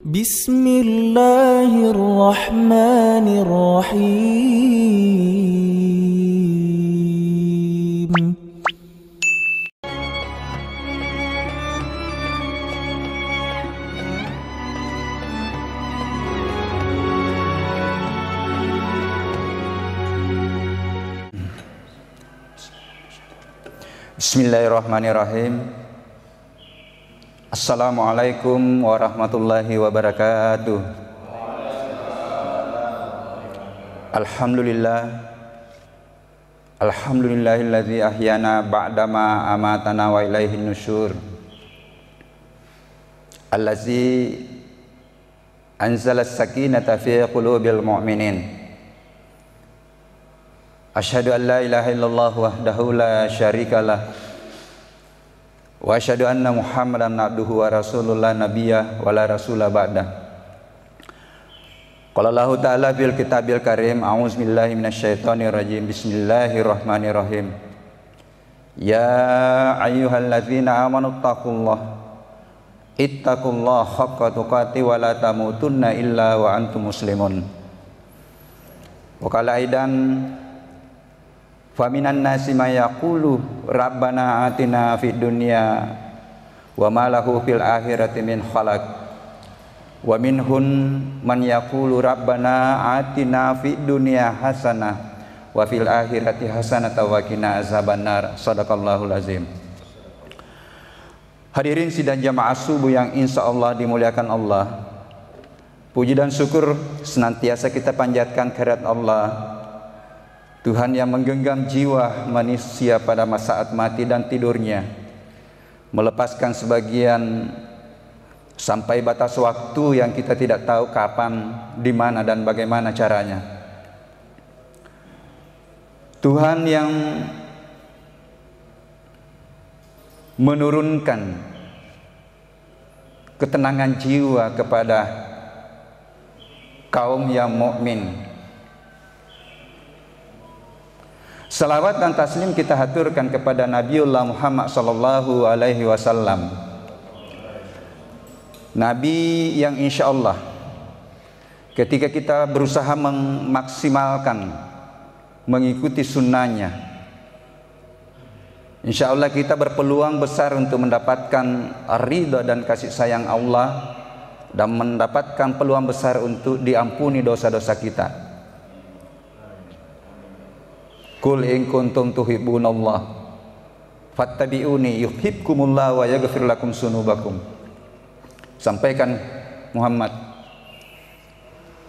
Bismillahirrahmanirrahim. Bismillahirrahmanirrahim. Assalamualaikum warahmatullahi wabarakatuh. Alhamdulillahilladzi ahyana ba'dama amatana wa ilaihin nusyur. Allazi anzala as-sakinata fi qulubil mu'minin. Asyhadu an la ilaha illallah wahdahu la syarikalah wa asyhadu anna Muhammadan abduhu wa rasulullah nabiyya wa la rasula ba'da. Qala Allah ta'ala bil kitabil karim, a'udzu billahi minasyaitonir rajim. Bismillahirrahmanirrahim. Ya ayyuhalladzina amanu ittaqullaha haqqa tuqatih wa la tamutunna illa wa antum muslimun. Wa qala aidan faminan nasi may yaqulu rabbana atina fid dunya wa ma lahu fil akhirati min khalaq wa minhum man yaqulu rabbana atina fid dunya hasanah wa fil akhirati hasanah wa qina azabannar. Shadaqallahul azim. Hadirin sidang jamaah subuh yang insyaallah dimuliakan Allah, puji dan syukur senantiasa kita panjatkan kehadirat Allah, Tuhan yang menggenggam jiwa manusia pada saat mati dan tidurnya, melepaskan sebagian sampai batas waktu yang kita tidak tahu kapan, di mana dan bagaimana caranya. Tuhan yang menurunkan ketenangan jiwa kepada kaum yang mukmin. Salawat dan taslim kita haturkan kepada Nabiullah Muhammad sallallahu alaihi wasallam, Nabi yang insya Allah ketika kita berusaha memaksimalkan mengikuti sunnahnya, insya Allah kita berpeluang besar untuk mendapatkan ridha dan kasih sayang Allah, dan mendapatkan peluang besar untuk diampuni dosa-dosa kita. Qul in kuntum tuhibbunallah fattabi'uni yuhibbukumullah wa yaghfir lakum dzunubakum. Sampaikan Muhammad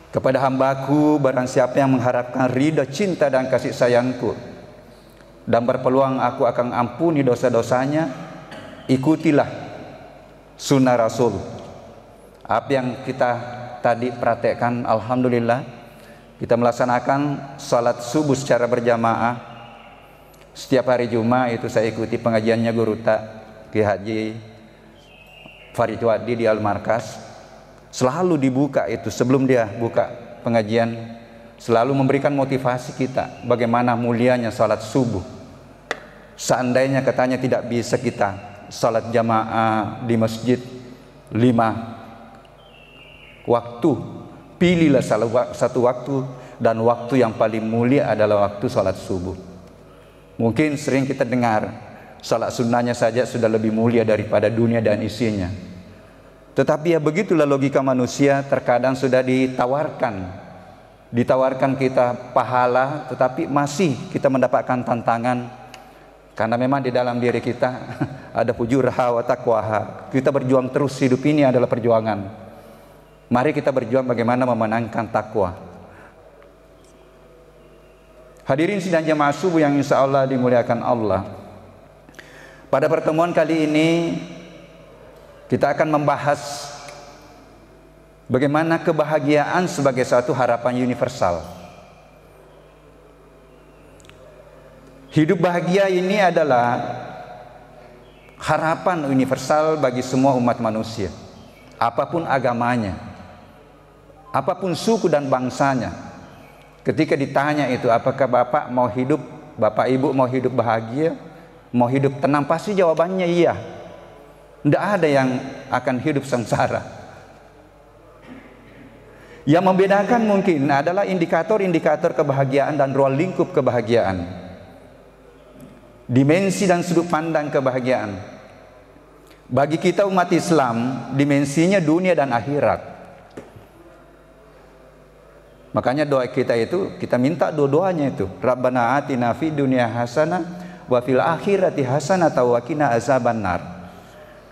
kepada hambaku, barang siapa yang mengharapkan ridha, cinta dan kasih sayangku dan berpeluang aku akan ampuni dosa-dosanya, ikutilah sunnah Rasul. Apa yang kita tadi praktekkan, alhamdulillah kita melaksanakan salat subuh secara berjamaah setiap hari Jumat. Itu saya ikuti pengajiannya Guru Tak Ki Haji Farid Wadi di Al-Markas. Selalu dibuka itu, sebelum dia buka pengajian selalu memberikan motivasi kita bagaimana mulianya salat subuh. Seandainya katanya tidak bisa kita salat jamaah di masjid 5 waktu, pilihlah satu waktu, dan waktu yang paling mulia adalah waktu salat subuh. Mungkin sering kita dengar salat sunnahnya saja sudah lebih mulia daripada dunia dan isinya. Tetapi ya begitulah logika manusia, terkadang sudah ditawarkan kita pahala, tetapi masih kita mendapatkan tantangan, karena memang di dalam diri kita ada fujurha wa taqwaha. Kita berjuang terus, hidup ini adalah perjuangan. Mari kita berjuang bagaimana memenangkan takwa. Hadirin sidang jamaah subuh yang insya Allah dimuliakan Allah, pada pertemuan kali ini kita akan membahas bagaimana kebahagiaan sebagai satu harapan universal. Hidup bahagia ini adalah harapan universal bagi semua umat manusia, apapun agamanya, apapun suku dan bangsanya. Ketika ditanya itu, apakah bapak mau hidup, bapak ibu mau hidup bahagia, mau hidup tenang, pasti jawabannya iya. Tidak ada yang akan hidup sengsara. Yang membedakan mungkin adalah indikator-indikator kebahagiaan dan ruang lingkup kebahagiaan, dimensi dan sudut pandang kebahagiaan. Bagi kita umat Islam, dimensinya dunia dan akhirat. Makanya doa kita itu, kita minta dua-duanya itu. Rabbana atina fid dunya hasanah wa fil akhirati hasanah wa qina azabannar.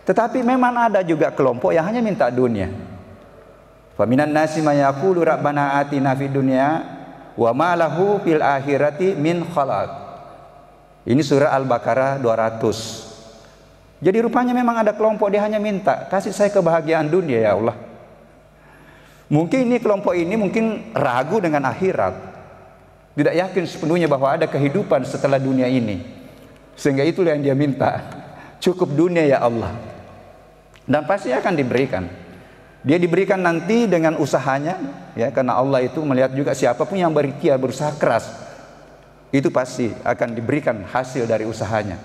Tetapi memang ada juga kelompok yang hanya minta dunia. Faminan nasi may yaqulu rabbana atina fid dunya wa ma lahu fil akhirati min khalaq. Ini surah Al-Baqarah 200. Jadi rupanya memang ada kelompok dia hanya minta, kasih saya kebahagiaan dunia ya Allah. Mungkin ini kelompok ini mungkin ragu dengan akhirat, tidak yakin sepenuhnya bahwa ada kehidupan setelah dunia ini, sehingga itulah yang dia minta, cukup dunia ya Allah. Dan pasti akan diberikan. Dia diberikan nanti dengan usahanya, ya, karena Allah itu melihat juga siapapun yang berikhtiar, berusaha keras, itu pasti akan diberikan hasil dari usahanya.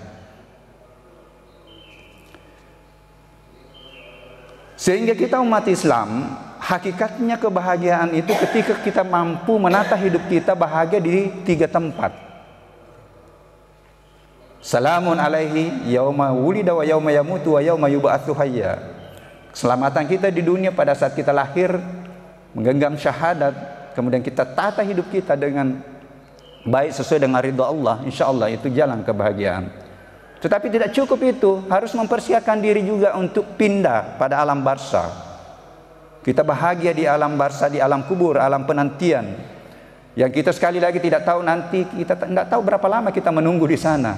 Sehingga kita umat Islam, hakikatnya kebahagiaan itu ketika kita mampu menata hidup kita bahagia di 3 tempat. Salamun alaihi yauma wulida wa yauma yamutu wa yauma yub'atsu hayya. Keselamatan kita di dunia pada saat kita lahir, menggenggam syahadat, kemudian kita tata hidup kita dengan baik sesuai dengan ridha Allah, insya Allah itu jalan kebahagiaan. Tetapi tidak cukup itu, harus mempersiapkan diri juga untuk pindah pada alam barzakh. Kita bahagia di alam barzakh, di alam kubur, alam penantian. Yang kita sekali lagi tidak tahu nanti, kita tidak tahu berapa lama kita menunggu di sana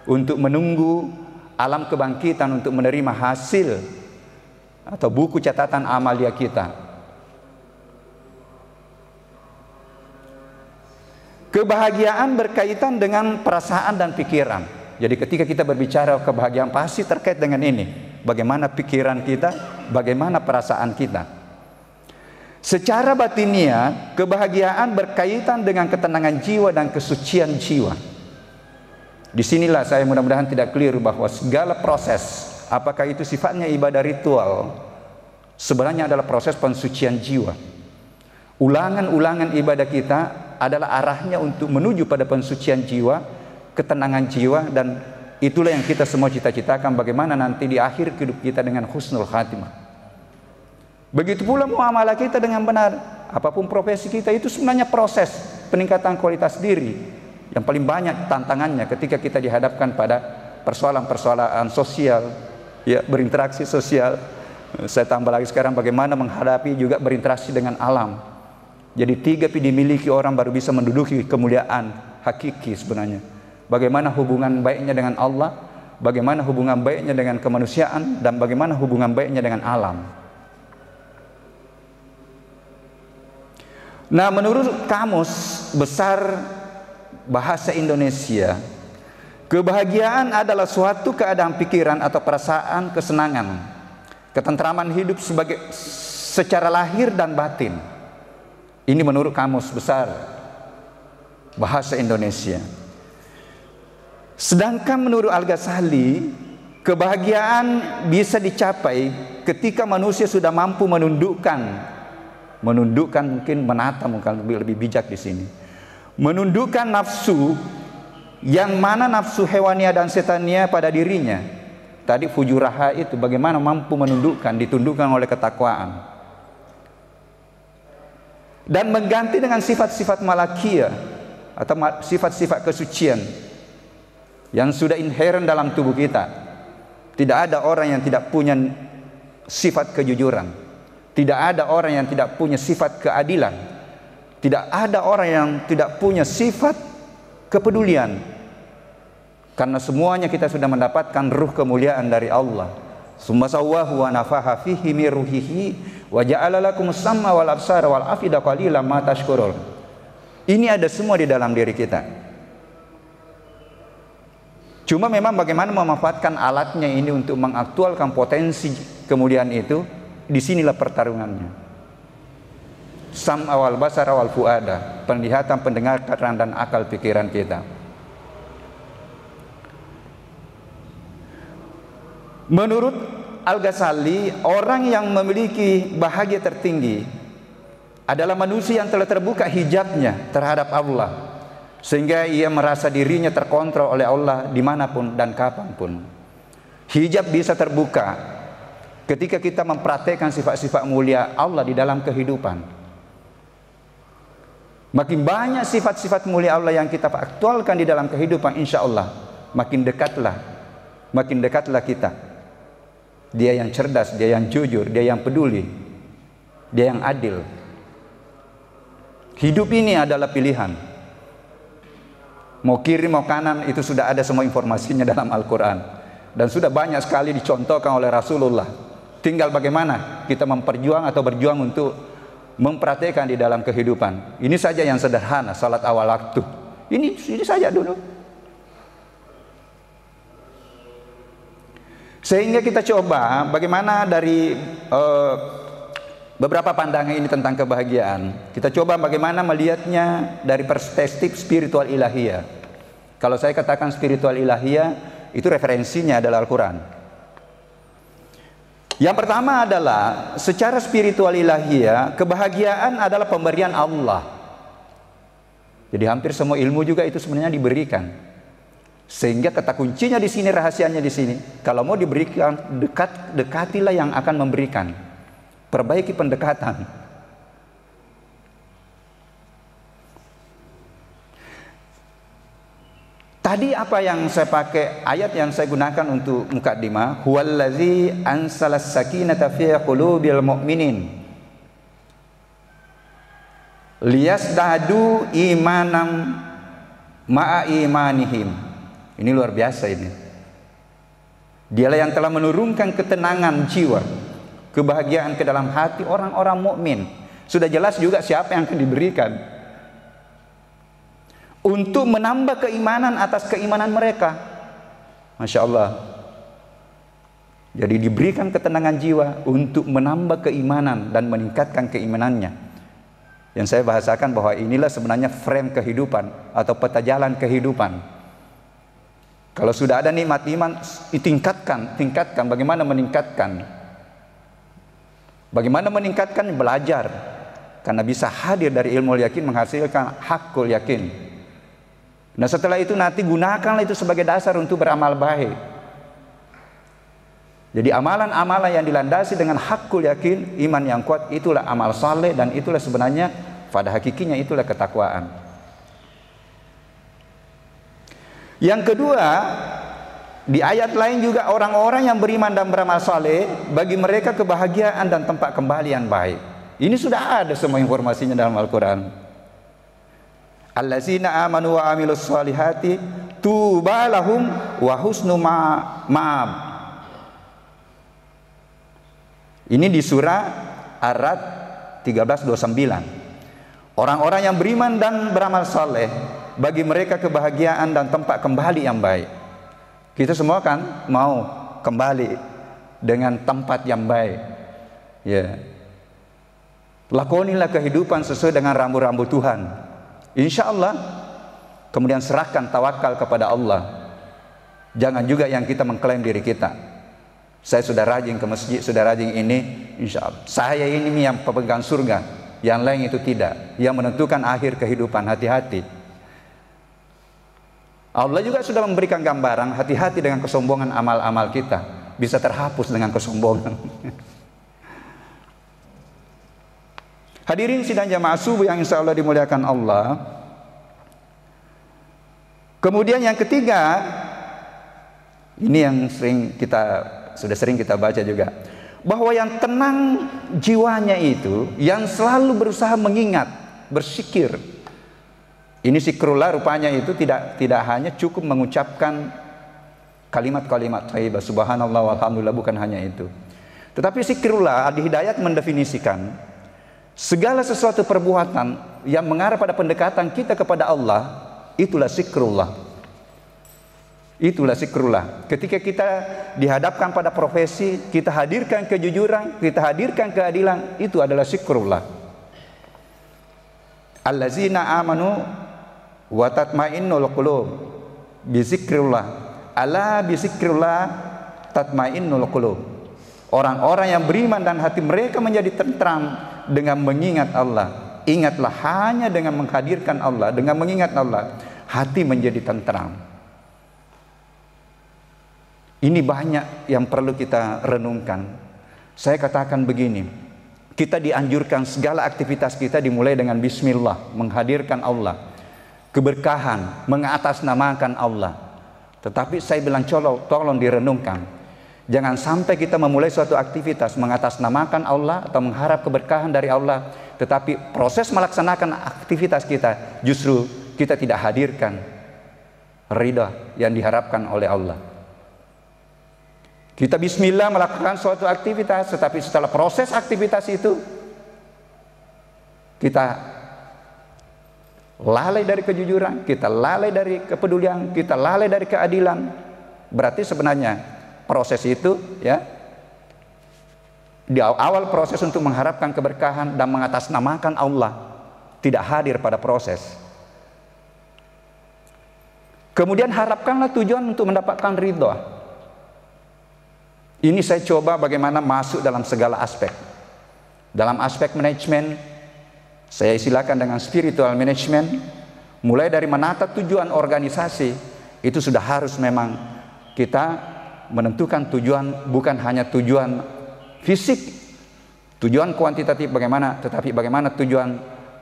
untuk menunggu alam kebangkitan, untuk menerima hasil atau buku catatan amalia kita. Kebahagiaan berkaitan dengan perasaan dan pikiran. Jadi ketika kita berbicara kebahagiaan pasti terkait dengan ini. Bagaimana pikiran kita, bagaimana perasaan kita. Secara batinia, kebahagiaan berkaitan dengan ketenangan jiwa dan kesucian jiwa. Disinilah saya mudah-mudahan tidak keliru bahwa segala proses, apakah itu sifatnya ibadah ritual, sebenarnya adalah proses pensucian jiwa. Ulangan-ulangan ibadah kita adalah arahnya untuk menuju pada pensucian jiwa, ketenangan jiwa, dan itulah yang kita semua cita-citakan, bagaimana nanti di akhir hidup kita dengan husnul khatimah. Begitu pula muamalah kita dengan benar. Apapun profesi kita itu sebenarnya proses peningkatan kualitas diri yang paling banyak tantangannya ketika kita dihadapkan pada persoalan-persoalan sosial, ya, berinteraksi sosial. Saya tambah lagi sekarang bagaimana menghadapi juga berinteraksi dengan alam. Jadi 3 dimiliki orang baru bisa menduduki kemuliaan hakiki sebenarnya. Bagaimana hubungan baiknya dengan Allah, bagaimana hubungan baiknya dengan kemanusiaan, dan bagaimana hubungan baiknya dengan alam. Nah, menurut Kamus Besar Bahasa Indonesia, kebahagiaan adalah suatu keadaan pikiran atau perasaan kesenangan, ketentraman hidup secara lahir dan batin. Ini menurut Kamus Besar Bahasa Indonesia. Sedangkan menurut Al-Ghazali, kebahagiaan bisa dicapai ketika manusia sudah mampu menundukkan mungkin menata, mungkin lebih bijak di sini. Menundukkan nafsu, yang mana nafsu hewania dan setania pada dirinya. Tadi fujuraha itu bagaimana mampu menundukkan, ditundukkan oleh ketakwaan. Dan mengganti dengan sifat-sifat malakiyah atau sifat-sifat kesucian yang sudah inherent dalam tubuh kita. Tidak ada orang yang tidak punya sifat kejujuran. Tidak ada orang yang tidak punya sifat keadilan. Tidak ada orang yang tidak punya sifat kepedulian. Karena semuanya kita sudah mendapatkan ruh kemuliaan dari Allah. Summa sawwahu wa nafaha fihi min ruhihi wa ja'ala lakumus sam'a wal absara wal afida qalilan ma tashkurun. Ini ada semua di dalam diri kita. Cuma memang bagaimana memanfaatkan alatnya ini untuk mengaktualkan potensi kemuliaan itu, disinilah pertarungannya. Sam'a wal basara wal fuada, penglihatan, pendengaran, dan akal pikiran kita. Menurut Al-Ghazali, orang yang memiliki bahagia tertinggi adalah manusia yang telah terbuka hijabnya terhadap Allah, sehingga ia merasa dirinya terkontrol oleh Allah dimanapun dan kapanpun. Hijab bisa terbuka ketika kita mempraktekkan sifat-sifat mulia Allah di dalam kehidupan. Makin banyak sifat-sifat mulia Allah yang kita aktualkan di dalam kehidupan, insya Allah makin dekatlah kita. Dia yang cerdas, dia yang jujur, dia yang peduli, dia yang adil. Hidup ini adalah pilihan. Mau kiri mau kanan, itu sudah ada semua informasinya dalam Al-Quran, dan sudah banyak sekali dicontohkan oleh Rasulullah. Tinggal bagaimana kita memperjuang atau berjuang untuk mempraktekkan di dalam kehidupan. Ini saja yang sederhana, salat awal waktu. Ini saja dulu. Sehingga kita coba bagaimana dari beberapa pandangan ini tentang kebahagiaan. Kita coba bagaimana melihatnya dari perspektif spiritual ilahiyah. Kalau saya katakan spiritual ilahiyah, itu referensinya adalah Al-Quran. Yang pertama adalah secara spiritual ilahiyah, kebahagiaan adalah pemberian Allah. Jadi hampir semua ilmu juga itu sebenarnya diberikan. Sehingga kata kuncinya di sini, rahasianya di sini. Kalau mau diberikan, dekatilah yang akan memberikan. Perbaiki pendekatan. Tadi apa yang saya pakai, ayat yang saya gunakan untuk mukaddimah, huwallazi ansalas sakinata fi qulubil mu'minin liyasdadu imanam ma'a imanihim. Ini luar biasa ini. Dialah yang telah menurunkan ketenangan jiwa, kebahagiaan ke dalam hati orang-orang mukmin. Sudah jelas juga siapa yang akan diberikan, untuk menambah keimanan atas keimanan mereka. Masya Allah. Jadi diberikan ketenangan jiwa untuk menambah keimanan dan meningkatkan keimanannya. Yang saya bahasakan bahwa inilah sebenarnya frame kehidupan atau peta jalan kehidupan. Kalau sudah ada nikmat iman, tingkatkan. Bagaimana meningkatkan? Bagaimana meningkatkan? Belajar. Karena bisa hadir dari ilmu yakin menghasilkan hakul yakin. Nah setelah itu nanti gunakanlah itu sebagai dasar untuk beramal baik. Jadi amalan-amalan yang dilandasi dengan hakul yakin, iman yang kuat, itulah amal saleh, dan itulah sebenarnya pada hakikinya itulah ketakwaan. Yang kedua, di ayat lain juga orang-orang yang beriman dan beramal saleh, bagi mereka kebahagiaan dan tempat kembali yang baik. Ini sudah ada semua informasinya dalam Al-Quran. Allazina amanu wa amilus salihati tuba lahum wa husnu ma'ab. Ini di surah Ar-Ra'd 13:29. Orang-orang yang beriman dan beramal saleh, bagi mereka kebahagiaan dan tempat kembali yang baik. Kita semua kan mau kembali dengan tempat yang baik. Ya. Lakonilah kehidupan sesuai dengan rambu-rambu Tuhan. Insya Allah. Kemudian serahkan tawakal kepada Allah. Jangan juga yang kita mengklaim diri kita. Saya sudah rajin ke masjid, sudah rajin ini, insya Allah saya ini yang pemegang surga, yang lain itu tidak. Yang menentukan akhir kehidupan, hati-hati. Allah juga sudah memberikan gambaran, hati-hati dengan kesombongan amal-amal kita, bisa terhapus dengan kesombongan. Hadirin sidang jamaah subuh yang insya Allah dimuliakan Allah. Kemudian yang ketiga, ini yang sudah sering kita baca juga, bahwa yang tenang jiwanya itu yang selalu berusaha mengingat, bersikir. Ini zikrullah rupanya itu tidak hanya cukup mengucapkan kalimat-kalimat thayyibah, subhanallah walhamdulillah, bukan hanya itu. Tetapi zikrullah di hidayat mendefinisikan segala sesuatu perbuatan yang mengarah pada pendekatan kita kepada Allah, itulah zikrullah. Itulah zikrullah. Ketika kita dihadapkan pada profesi, kita hadirkan kejujuran, kita hadirkan keadilan, itu adalah zikrullah. Allazina amanu wa tatmainnul qulub bi zikrillah. Ala bi zikrillah tatmainnul qulub. Orang-orang yang beriman dan hati mereka menjadi tentram dengan mengingat Allah. Ingatlah, hanya dengan menghadirkan Allah, dengan mengingat Allah, hati menjadi tentram. Ini banyak yang perlu kita renungkan. Saya katakan begini, kita dianjurkan segala aktivitas kita dimulai dengan bismillah, menghadirkan Allah, keberkahan, mengatasnamakan Allah. Tetapi saya bilang tolong direnungkan. Jangan sampai kita memulai suatu aktivitas mengatasnamakan Allah atau mengharap keberkahan dari Allah, tetapi proses melaksanakan aktivitas kita justru kita tidak hadirkan ridha yang diharapkan oleh Allah. Kita bismillah melakukan suatu aktivitas, tetapi setelah proses aktivitas itu kita lalai dari kejujuran, kita lalai dari kepedulian, kita lalai dari keadilan. Berarti sebenarnya proses itu, ya, di awal proses untuk mengharapkan keberkahan dan mengatasnamakan Allah tidak hadir pada proses. Kemudian harapkanlah tujuan untuk mendapatkan ridha. Ini saya coba bagaimana masuk dalam segala aspek. Dalam aspek manajemen, saya silakan dengan spiritual management. Mulai dari menata tujuan organisasi, itu sudah harus memang kita menentukan tujuan, bukan hanya tujuan fisik, tujuan kuantitatif bagaimana, tetapi bagaimana tujuan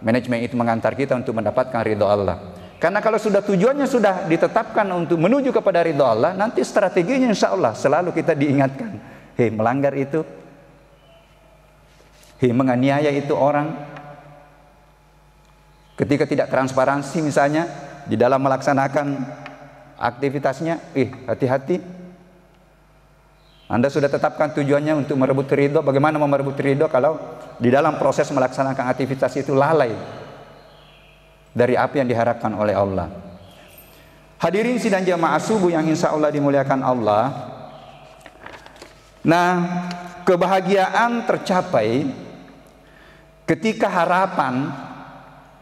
manajemen itu mengantar kita untuk mendapatkan ridha Allah. Karena kalau sudah tujuannya sudah ditetapkan untuk menuju kepada ridha Allah, nanti strateginya insya Allah selalu kita diingatkan. Hei, melanggar itu, hei, menganiaya itu orang, ketika tidak transparansi misalnya di dalam melaksanakan aktivitasnya, hati-hati. Anda sudah tetapkan tujuannya untuk merebut ridho. Bagaimana mau merebut ridho kalau di dalam proses melaksanakan aktivitas itu lalai dari apa yang diharapkan oleh Allah. Hadirin sidang jamaah subuh yang insya Allah dimuliakan Allah. Nah, kebahagiaan tercapai ketika harapan,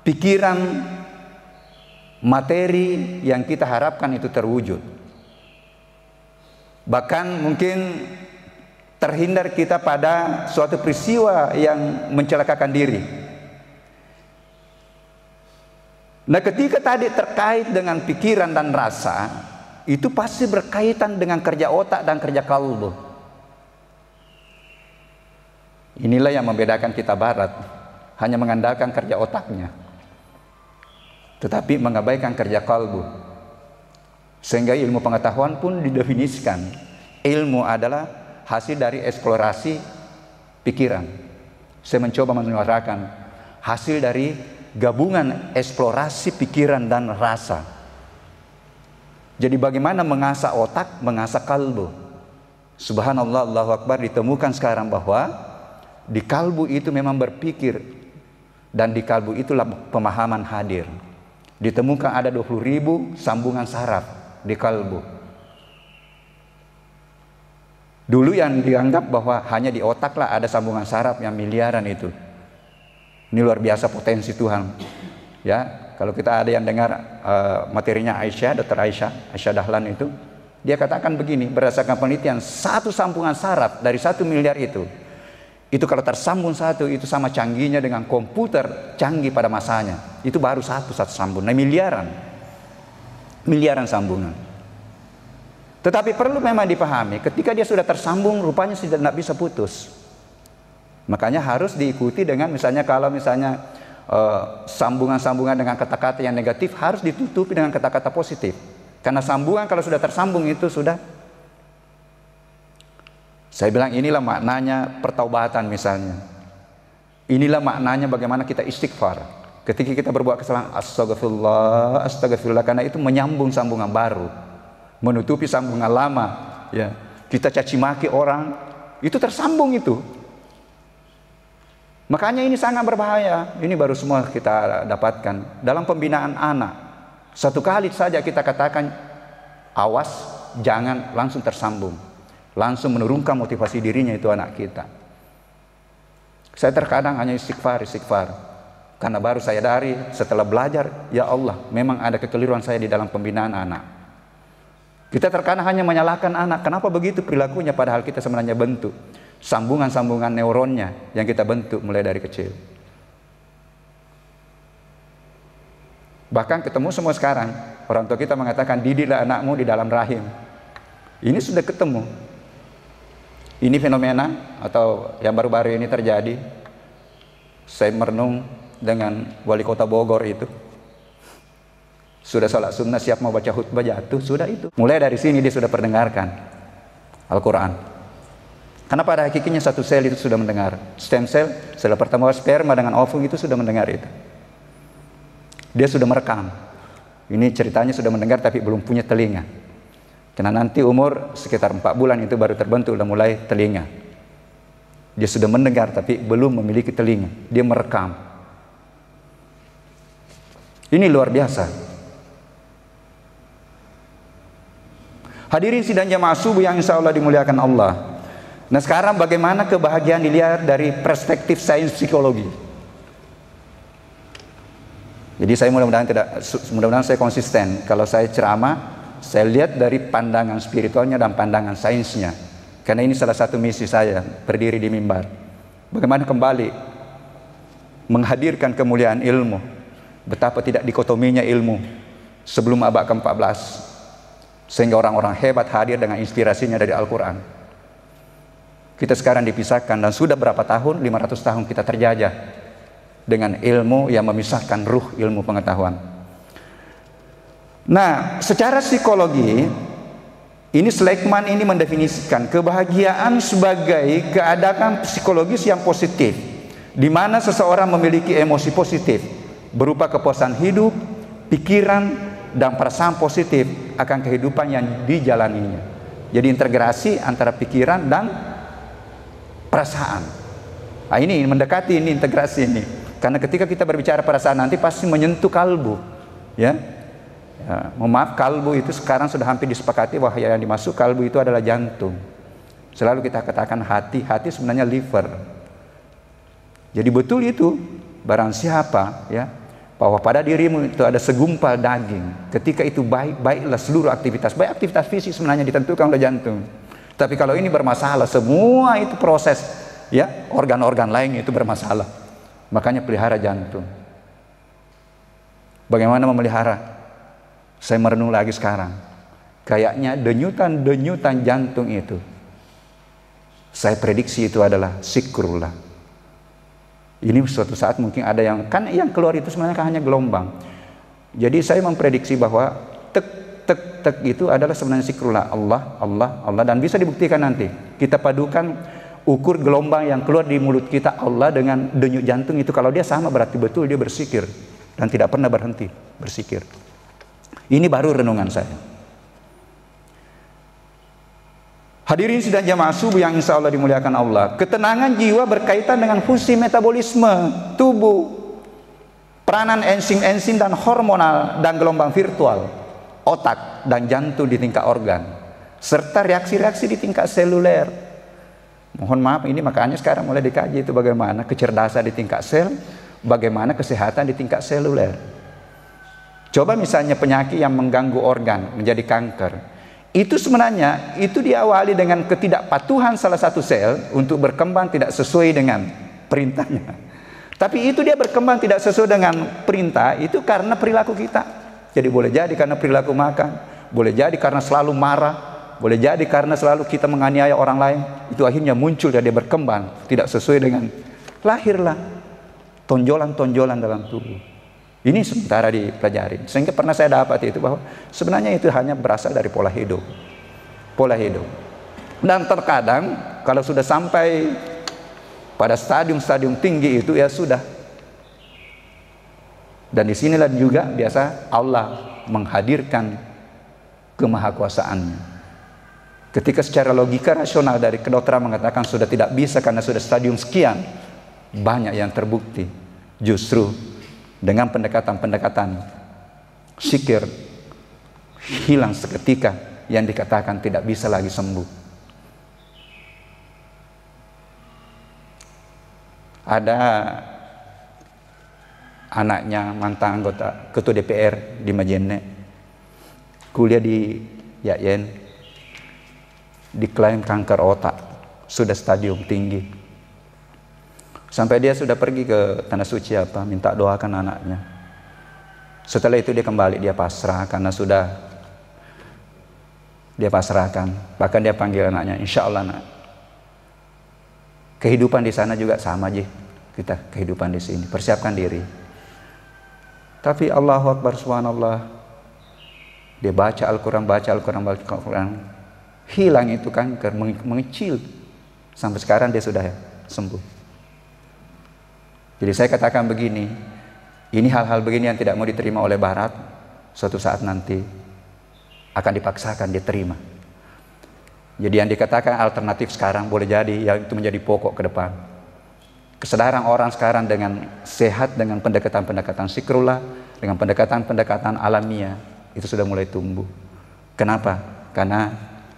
pikiran, materi yang kita harapkan itu terwujud. Bahkan mungkin terhindar kita pada suatu peristiwa yang mencelakakan diri. Nah, ketika tadi terkait dengan pikiran dan rasa, itu pasti berkaitan dengan kerja otak dan kerja kalbu. Inilah yang membedakan kita barat, hanya mengandalkan kerja otaknya, tetapi mengabaikan kerja kalbu. Sehingga ilmu pengetahuan pun didefinisikan, ilmu adalah hasil dari eksplorasi pikiran. Saya mencoba menyuarakan hasil dari gabungan eksplorasi pikiran dan rasa. Jadi bagaimana mengasah otak, mengasah kalbu. Subhanallah, Allahu Akbar, ditemukan sekarang bahwa di kalbu itu memang berpikir, dan di kalbu itulah pemahaman hadir. Ditemukan ada 20.000 sambungan saraf di kalbu. Dulu yang dianggap bahwa hanya di otak lah ada sambungan saraf yang miliaran itu. Ini luar biasa potensi Tuhan. Ya, kalau kita ada yang dengar materinya Aisyah, Dr. Aisyah Dahlan dia katakan begini, berdasarkan penelitian, satu sambungan saraf dari 1 miliar itu kalau tersambung satu, itu sama canggihnya dengan komputer canggih pada masanya. Itu baru satu sambungan, miliaran sambungan. Tetapi perlu memang dipahami, ketika dia sudah tersambung, rupanya sudah tidak bisa putus. Makanya harus diikuti dengan misalnya kalau misalnya sambungan-sambungan dengan kata-kata yang negatif harus ditutupi dengan kata-kata positif. Karena sambungan kalau sudah tersambung itu sudah, saya bilang inilah maknanya pertaubatan misalnya. Inilah maknanya bagaimana kita istighfar. Ketika kita berbuat kesalahan, astagfirullah, astagfirullah, karena itu menyambung sambungan baru, menutupi sambungan lama. Ya, kita caci maki orang, itu tersambung itu. Makanya ini sangat berbahaya. Ini baru semua kita dapatkan dalam pembinaan anak. Satu kali saja kita katakan, awas, jangan langsung tersambung, langsung menurunkan motivasi dirinya itu anak kita. Saya terkadang hanya istighfar, karena baru saya dari setelah belajar, ya Allah, memang ada kekeliruan saya di dalam pembinaan anak. Kita terkadang hanya menyalahkan anak, kenapa begitu perilakunya, padahal kita sebenarnya bentuk. sambungan-sambungan neuronnya yang kita bentuk mulai dari kecil. Bahkan ketemu semua sekarang, orang tua kita mengatakan didiklah anakmu di dalam rahim. Ini sudah ketemu. Ini fenomena atau yang baru-baru ini terjadi. Saya merenung dengan wali kota Bogor itu. Sudah sholat sunnah, siap mau baca khutbah, jatuh, sudah itu. Mulai dari sini dia sudah perdengarkan Al-Quran. Karena pada hakikatnya satu sel itu sudah mendengar. Stem cell, sel pertemuan sperma dengan ovum itu sudah mendengar itu. Dia sudah merekam. Ini ceritanya sudah mendengar tapi belum punya telinga. Karena nanti umur sekitar 4 bulan itu baru terbentuk, sudah mulai telinga. Dia sudah mendengar tapi belum memiliki telinga. Dia merekam. Ini luar biasa. Hadirin sidang jamaah subuh yang insya Allah dimuliakan Allah. Nah sekarang bagaimana kebahagiaan dilihat dari perspektif sains psikologi. Jadi saya mudah-mudahan saya konsisten. Kalau saya ceramah, saya lihat dari pandangan spiritualnya dan pandangan sainsnya. Karena ini salah satu misi saya, berdiri di mimbar. Bagaimana kembali menghadirkan kemuliaan ilmu. Betapa tidak dikotominya ilmu sebelum abad ke-14. Sehingga orang-orang hebat hadir dengan inspirasinya dari Al-Quran. Kita sekarang dipisahkan dan sudah berapa tahun? 500 tahun kita terjajah dengan ilmu yang memisahkan ruh ilmu pengetahuan. Nah, secara psikologi ini Schleckman ini mendefinisikan kebahagiaan sebagai keadaan psikologis yang positif, di mana seseorang memiliki emosi positif berupa kepuasan hidup, pikiran, dan perasaan positif akan kehidupan yang dijalaninya. Jadi integrasi antara pikiran dan perasaan. Nah, ini mendekati ini integrasi ini. Karena ketika kita berbicara perasaan nanti pasti menyentuh kalbu, ya. Mohon maaf, kalbu itu sekarang sudah hampir disepakati bahwa yang dimasuk kalbu itu adalah jantung. Selalu kita katakan hati sebenarnya liver. Jadi betul itu, barang siapa, ya, bahwa pada dirimu itu ada segumpal daging. Ketika itu baiklah seluruh aktivitas, baik aktivitas fisik sebenarnya ditentukan oleh jantung. Tapi kalau ini bermasalah, semua itu proses, ya, organ-organ lain itu bermasalah. Makanya pelihara jantung. Bagaimana memelihara? Saya merenung lagi sekarang. Kayaknya denyutan jantung itu, saya prediksi itu adalah zikrullah. Ini suatu saat mungkin ada yang, kan yang keluar itu sebenarnya hanya gelombang. Jadi saya memprediksi bahwa tek itu adalah sebenarnya zikrullah. Allah, dan bisa dibuktikan nanti. Kita padukan ukur gelombang yang keluar di mulut kita Allah dengan denyut jantung itu, kalau dia sama berarti betul dia bersikir dan tidak pernah berhenti bersikir. Ini baru renungan saya. Hadirin sidang jamaah subuh yang insya Allah dimuliakan Allah. Ketenangan jiwa berkaitan dengan fungsi metabolisme tubuh, peranan enzim-enzim dan hormonal dan gelombang virtual otak dan jantung di tingkat organ, serta reaksi-reaksi di tingkat seluler. Mohon maaf, ini makanya sekarang mulai dikaji itu bagaimana kecerdasan di tingkat sel, bagaimana kesehatan di tingkat seluler. Coba misalnya penyakit yang mengganggu organ menjadi kanker, itu sebenarnya itu diawali dengan ketidakpatuhan salah satu sel untuk berkembang tidak sesuai dengan perintahnya. Tapi itu dia berkembang tidak sesuai dengan perintah itu karena perilaku kita. Jadi boleh jadi karena perilaku makan, boleh jadi karena selalu marah, boleh jadi karena selalu kita menganiaya orang lain. Itu akhirnya muncul dan dia berkembang tidak sesuai dengan, lahirlah tonjolan-tonjolan dalam tubuh. Ini sementara dipelajari. Sehingga pernah saya dapat itu bahwa sebenarnya itu hanya berasal dari pola hidup. Dan terkadang kalau sudah sampai pada stadium-stadium tinggi itu ya sudah. Dan disinilah juga biasa Allah menghadirkan kemahakuasaannya. Ketika secara logika rasional dari kedokteran mengatakan sudah tidak bisa karena sudah stadium sekian, banyak yang terbukti. Justru dengan pendekatan-pendekatan zikir hilang seketika yang dikatakan tidak bisa lagi sembuh. Ada anaknya mantan anggota ketua DPR di Majene, kuliah di Yayen, diklaim kanker otak. sudah stadium tinggi. Sampai dia sudah pergi ke tanah suci minta doakan anaknya. Setelah itu dia kembali, dia pasrah karena sudah dia pasrahkan. Bahkan dia panggil anaknya, insya Allah nak, kehidupan di sana juga sama aja kita kehidupan di sini, persiapkan diri. Tapi Allahu Akbar, subhanallah, dia baca Al-Quran, hilang itu kanker, mengecil. Sampai sekarang dia sudah sembuh. Jadi saya katakan begini, ini hal-hal begini yang tidak mau diterima oleh Barat, suatu saat nanti akan dipaksakan diterima. Jadi yang dikatakan alternatif sekarang boleh jadi yang itu menjadi pokok ke depan. Kesadaran orang sekarang dengan sehat, dengan pendekatan-pendekatan zikrullah, dengan pendekatan-pendekatan alamiah, itu sudah mulai tumbuh. Kenapa? Karena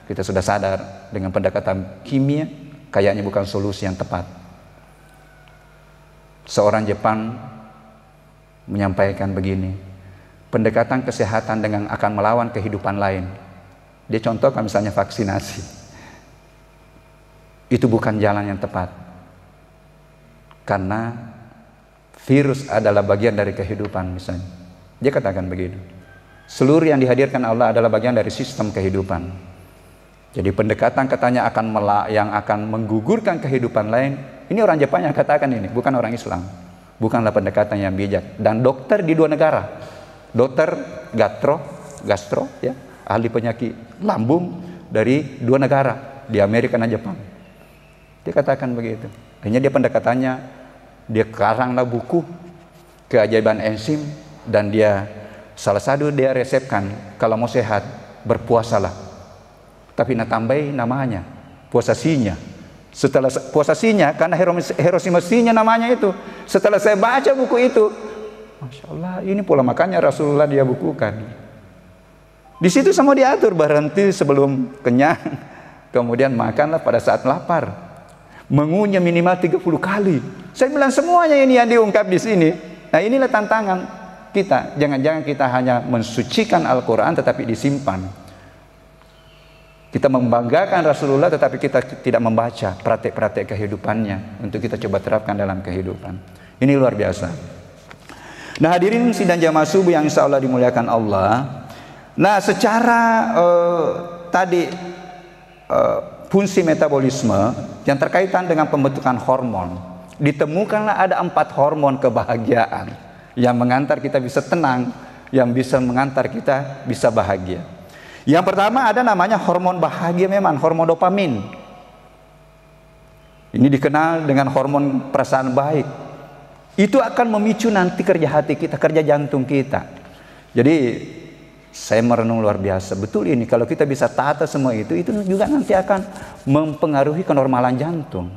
kita sudah sadar dengan pendekatan kimia kayaknya bukan solusi yang tepat. Seorang Jepang menyampaikan begini, pendekatan kesehatan dengan akan melawan kehidupan lain. Dia contohkan misalnya vaksinasi. Itu bukan jalan yang tepat. Karena virus adalah bagian dari kehidupan misalnya. Dia katakan begitu. Seluruh yang dihadirkan Allah adalah bagian dari sistem kehidupan. Jadi pendekatan katanya yang akan menggugurkan kehidupan lain. Ini orang Jepang yang katakan ini, bukan orang Islam. Bukanlah pendekatan yang bijak. Dan dokter di 2 negara. Dokter gastro ya, ahli penyakit lambung dari 2 negara, di Amerika dan Jepang. Dia katakan begitu. Akhirnya dia pendekatannya, dia karanglah buku keajaiban enzim, dan dia salah satu dia resepkan kalau mau sehat berpuasalah. Tapi tambahin namanya puasa sinya. Setelah puasa sinya, karena Hiroshima sinya namanya itu. Setelah saya baca buku itu, Masya Allah, ini pola makannya Rasulullah dia bukukan. Di situ semua diatur, berhenti sebelum kenyang, kemudian makanlah pada saat lapar, mengunyah minimal 30 kali. Saya bilang semuanya ini yang diungkap di sini. Nah inilah tantangan kita. Jangan-jangan kita hanya mensucikan Al-Quran tetapi disimpan. Kita membanggakan Rasulullah tetapi kita tidak membaca praktek-praktek kehidupannya untuk kita coba terapkan dalam kehidupan. Ini luar biasa. Nah hadirin sidang jamaah subuh yang insya Allah dimuliakan Allah. Nah secara fungsi metabolisme yang terkaitan dengan pembentukan hormon, ditemukanlah ada 4 hormon kebahagiaan yang mengantar kita bisa tenang, yang bisa mengantar kita bisa bahagia. Yang pertama ada namanya hormon bahagia, memang hormon dopamin. Ini dikenal dengan hormon perasaan baik. Itu akan memicu nanti kerja hati kita, kerja jantung kita. Jadi saya merenung luar biasa. Betul ini, kalau kita bisa tata semua itu juga nanti akan mempengaruhi kenormalan jantung.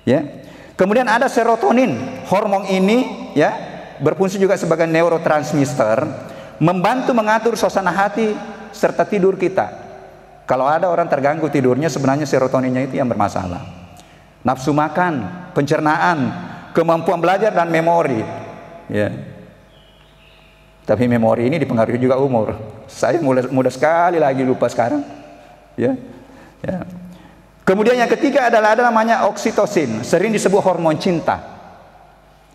Ya. Kemudian ada serotonin. Hormon ini ya berfungsi juga sebagai neurotransmitter, membantu mengatur suasana hati serta tidur kita. Kalau ada orang terganggu tidurnya, sebenarnya serotoninnya itu yang bermasalah. Nafsu makan, pencernaan, kemampuan belajar dan memori. Ya. Tapi memori ini dipengaruhi juga umur. Saya mudah sekali lagi lupa sekarang. Ya. Ya. Kemudian yang ketiga adalah ada namanya oksitosin, sering disebut hormon cinta.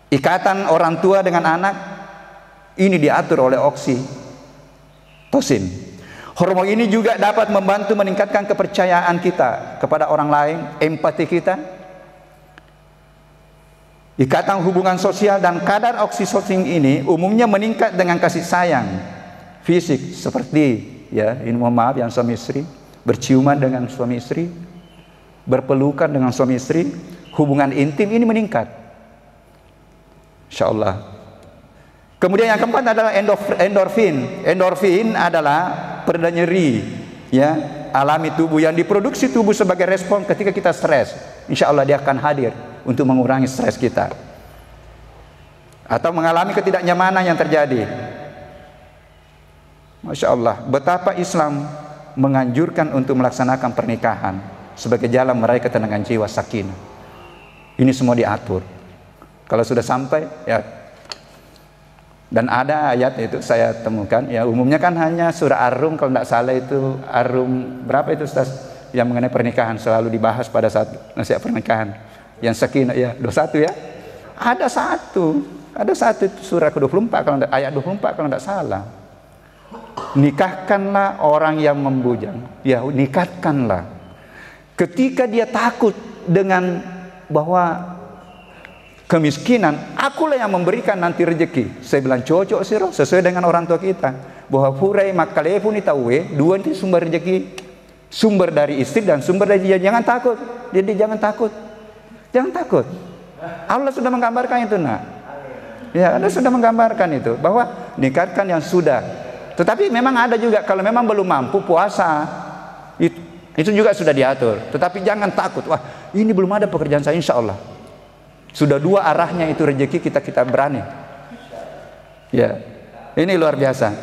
Ikatan orang tua dengan anak ini diatur oleh oksitosin. Hormon ini juga dapat membantu meningkatkan kepercayaan kita kepada orang lain, empati kita. Ikatan hubungan sosial dan kadar oksitosin ini umumnya meningkat dengan kasih sayang fisik, seperti ya, ini mohon maaf yang suami istri, berciuman dengan suami istri, berpelukan dengan suami istri, hubungan intim ini meningkat. Insyaallah. Kemudian yang keempat adalah endorfin. Endorfin adalah pereda nyeri ya, alami tubuh yang diproduksi tubuh sebagai respon ketika kita stres. Insya Allah dia akan hadir untuk mengurangi stres kita atau mengalami ketidaknyamanan yang terjadi. Masya Allah, betapa Islam menganjurkan untuk melaksanakan pernikahan sebagai jalan meraih ketenangan jiwa, sakinah. Ini semua diatur. Kalau sudah sampai ya. Dan ada ayat itu saya temukan ya, umumnya kan hanya surah Ar-Rum, kalau tidak salah itu Ar-Rum berapa itu Ustaz? yang mengenai pernikahan selalu dibahas pada saat nasihat pernikahan. Yang sakinah ya, 21 ya. Ada satu itu surah ke-24 kalau enggak, ayat 24 kalau enggak salah. Nikahkanlah orang yang membujang. Ya, nikahkanlah. Ketika dia takut dengan bahwa kemiskinan, akulah yang memberikan nanti rezeki. Saya bilang cocok sih, sesuai dengan orang tua kita. Bahwa hurai makalefun itawe, dua itu sumber rezeki. Sumber dari istri dan sumber dari dia. Jangan takut. Jadi jangan takut. Jangan takut. Allah sudah menggambarkan itu, nak. Ya, Allah sudah menggambarkan itu bahwa nikahkan yang sudah. Tetapi memang ada juga kalau memang belum mampu puasa. Itu juga sudah diatur. Tetapi jangan takut. Wah, ini belum ada pekerjaan saya, insya Allah. Sudah dua arahnya itu rezeki kita berani. Ya, ini luar biasa.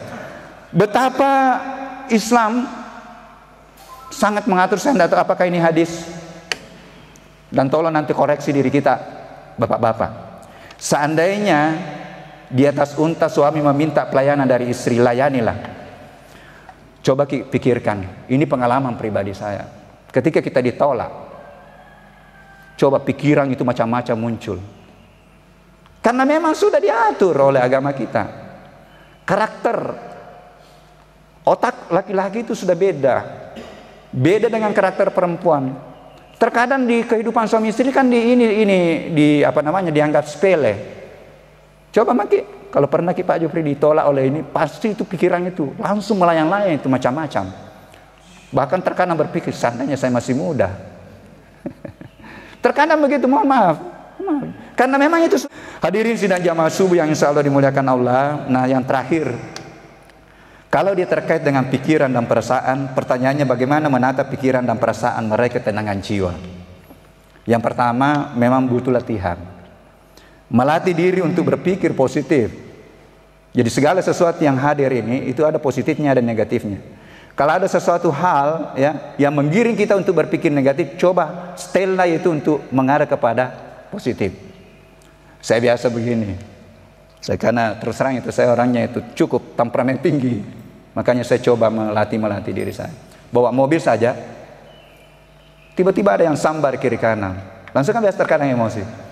Betapa Islam sangat mengatur. Saya tidak tahu apakah ini hadis. Dan tolong nanti koreksi diri kita, bapak-bapak. Seandainya di atas unta suami meminta pelayanan dari istri, layanilah. Coba pikirkan, ini pengalaman pribadi saya. Ketika kita ditolak, coba pikiran itu macam-macam muncul. Karena memang sudah diatur oleh agama kita. Karakter otak laki-laki itu sudah beda. Beda dengan karakter perempuan. Terkadang di kehidupan suami istri kan dianggap sepele. Coba maki, kalau pernah Pak Jufri ditolak oleh ini, pasti itu pikiran itu langsung melayang-layang itu macam-macam. Bahkan terkadang berpikir, seandainya saya masih muda. Terkadang begitu, mohon maaf. Karena memang itu. Hadirin sidang jamaah subuh yang insya Allah dimuliakan Allah. Nah, yang terakhir, kalau dia terkait dengan pikiran dan perasaan, pertanyaannya bagaimana menata pikiran dan perasaan mereka ketenangan jiwa. Yang pertama, memang butuh latihan. Melatih diri untuk berpikir positif. Jadi segala sesuatu yang hadir ini itu ada positifnya dan negatifnya. Kalau ada sesuatu hal ya yang menggiring kita untuk berpikir negatif, coba setellah itu untuk mengarah kepada positif. Saya biasa begini. Karena terus terang itu saya orangnya itu cukup temperamen tinggi. Makanya saya coba melatih diri saya. Bawa mobil saja, tiba-tiba ada yang sambar kiri kanan. Langsung kan biasa terkadang emosi.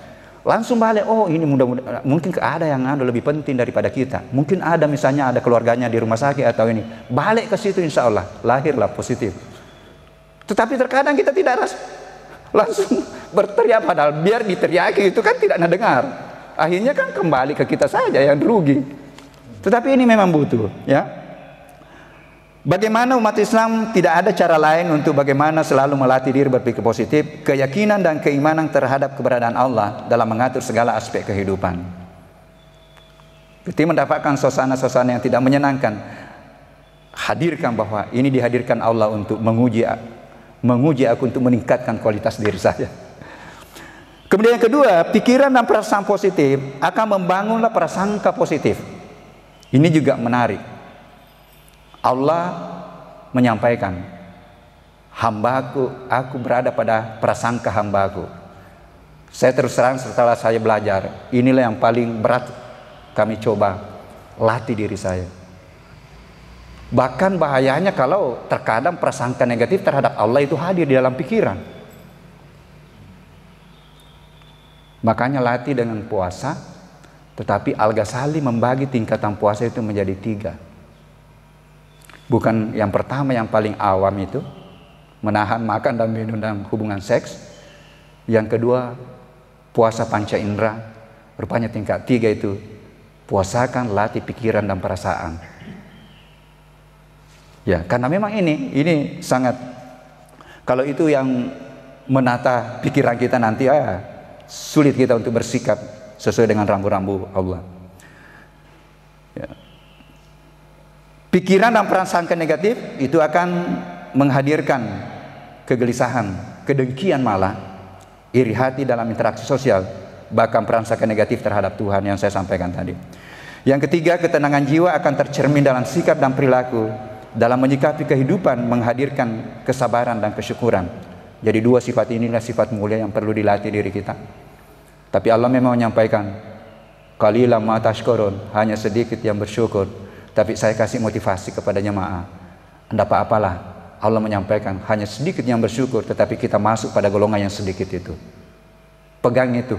Langsung balik, oh ini mudah-mudahan mungkin ada yang lebih penting daripada kita. Mungkin ada misalnya ada keluarganya di rumah sakit atau ini. Balik ke situ insya Allah, lahirlah positif. Tetapi terkadang kita tidak langsung berteriak, padahal biar diteriaki itu kan tidak dengar. Akhirnya kan kembali ke kita saja yang rugi. Tetapi ini memang butuh, ya. Bagaimana umat Islam tidak ada cara lain untuk bagaimana selalu melatih diri berpikir positif, keyakinan dan keimanan terhadap keberadaan Allah dalam mengatur segala aspek kehidupan. Ketika mendapatkan suasana-suasana yang tidak menyenangkan, hadirkan bahwa ini dihadirkan Allah untuk menguji aku untuk meningkatkan kualitas diri saya. Kemudian yang kedua, pikiran dan perasaan positif akan membangunlah prasangka positif. Ini juga menarik. Allah menyampaikan, hambaku, aku berada pada prasangka hambaku. Saya terus terang setelah saya belajar, inilah yang paling berat kami coba latih diri saya. Bahkan bahayanya kalau terkadang prasangka negatif terhadap Allah itu hadir di dalam pikiran. Makanya latih dengan puasa, tetapi Al-Ghazali membagi tingkatan puasa itu menjadi 3. Bukan yang pertama yang paling awam itu menahan makan dan minum dan hubungan seks. Yang kedua puasa panca indera. Rupanya tingkat 3 itu puasakan latih pikiran dan perasaan. Ya, karena memang ini sangat, kalau itu yang menata pikiran kita nanti sulit kita untuk bersikap sesuai dengan rambu-rambu Allah. Ya. Pikiran dan prasangka negatif itu akan menghadirkan kegelisahan, kedengkian malah, iri hati dalam interaksi sosial, bahkan prasangka negatif terhadap Tuhan yang saya sampaikan tadi. Yang ketiga, ketenangan jiwa akan tercermin dalam sikap dan perilaku, dalam menyikapi kehidupan, menghadirkan kesabaran dan kesyukuran. Jadi 2 sifat inilah sifat mulia yang perlu dilatih diri kita. Tapi Allah memang menyampaikan, qalilan ma tashkurun, hanya sedikit yang bersyukur. Tapi saya kasih motivasi kepada jemaah, tidak apa-apalah, Allah menyampaikan hanya sedikit yang bersyukur, tetapi kita masuk pada golongan yang sedikit itu. Pegang itu.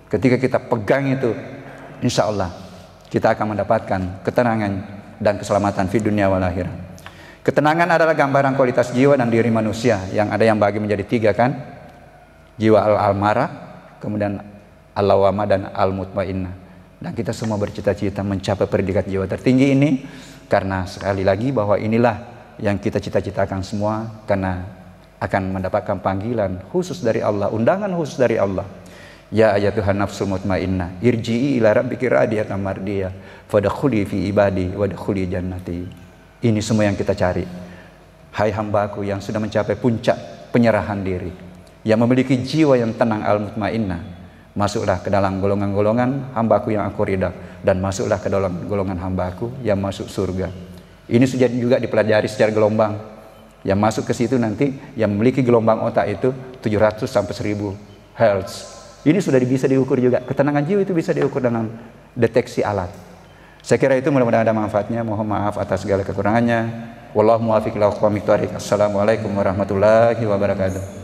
Ketika kita pegang itu, insya Allah kita akan mendapatkan ketenangan dan keselamatan di dunia wal akhirat. Ketenangan adalah gambaran kualitas jiwa dan diri manusia yang ada yang bagi menjadi tiga kan? Jiwa al-marah, kemudian al-lawamah dan al-mutmainnah. Dan kita semua bercita-cita mencapai predikat jiwa tertinggi ini karena sekali lagi bahwa inilah yang kita cita-citakan semua, karena akan mendapatkan panggilan khusus dari Allah, undangan khusus dari Allah. Ya ayatuhan nafsul mutmainnah irji'i ila rabbiki radiyatan mardiyah fadkhuli fi ibadi wadkhuli jannati. Ini semua yang kita cari. Hai hambaku yang sudah mencapai puncak penyerahan diri, yang memiliki jiwa yang tenang al-mutmainnah, masuklah ke dalam golongan-golongan hambaku yang aku ridha, dan masuklah ke dalam golongan hambaku yang masuk surga. Ini sudah juga dipelajari secara gelombang. Yang masuk ke situ nanti yang memiliki gelombang otak itu 700 sampai 1000 Hz. Ini sudah bisa diukur juga. Ketenangan jiwa itu bisa diukur dengan deteksi alat. Saya kira itu mudah-mudahan ada manfaatnya. Mohon maaf atas segala kekurangannya. Wallahu muwaffiq ila aqwamit thoriq. Assalamualaikum warahmatullahi wabarakatuh.